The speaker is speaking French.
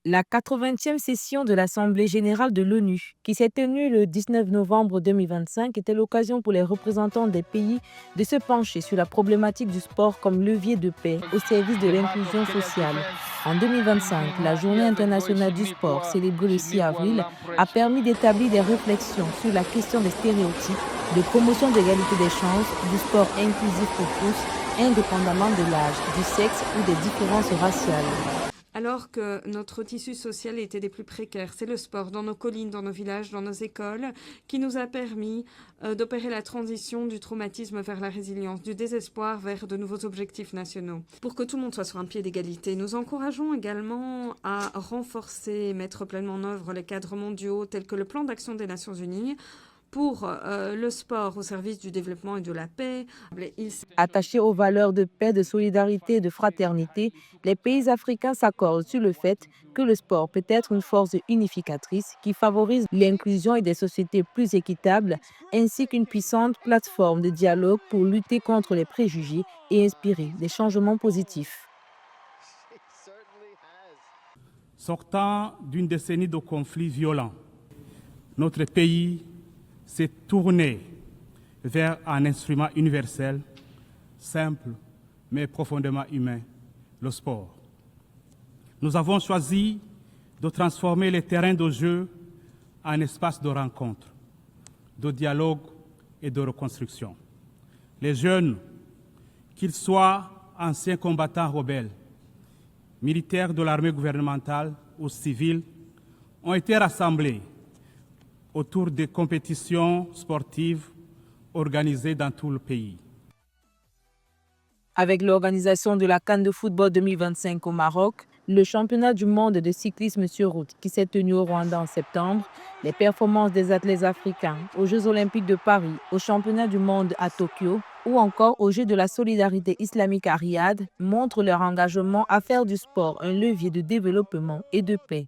La 80e session de l'Assemblée générale de l'ONU, qui s'est tenue le 19 novembre 2025, était l'occasion pour les représentants des pays de se pencher sur la problématique du sport comme levier de paix au service de l'inclusion sociale. En 2025, la Journée internationale du sport, célébrée le 6 avril, a permis d'établir des réflexions sur la question des stéréotypes, de promotion d'égalité des chances, du sport inclusif pour tous, indépendamment de l'âge, du sexe ou des différences raciales. Alors que notre tissu social était des plus précaires, c'est le sport dans nos collines, dans nos villages, dans nos écoles qui nous a permis d'opérer la transition du traumatisme vers la résilience, du désespoir vers de nouveaux objectifs nationaux. Pour que tout le monde soit sur un pied d'égalité, nous encourageons également à renforcer et mettre pleinement en œuvre les cadres mondiaux tels que le plan d'action des Nations Unies pour le sport au service du développement et de la paix. Attachés aux valeurs de paix, de solidarité et de fraternité, les pays africains s'accordent sur le fait que le sport peut être une force unificatrice qui favorise l'inclusion et des sociétés plus équitables, ainsi qu'une puissante plateforme de dialogue pour lutter contre les préjugés et inspirer des changements positifs. Sortant d'une décennie de conflits violents, notre pays s'est tourné vers un instrument universel, simple mais profondément humain, le sport. Nous avons choisi de transformer les terrains de jeu en espaces de rencontre, de dialogue et de reconstruction. Les jeunes, qu'ils soient anciens combattants rebelles, militaires de l'armée gouvernementale ou civils, ont été rassemblés autour des compétitions sportives organisées dans tout le pays. Avec l'organisation de la CAN de football 2025 au Maroc, le championnat du monde de cyclisme sur route qui s'est tenu au Rwanda en septembre, les performances des athlètes africains aux Jeux olympiques de Paris, au championnat du monde à Tokyo ou encore aux Jeux de la solidarité islamique à Riyad montrent leur engagement à faire du sport un levier de développement et de paix.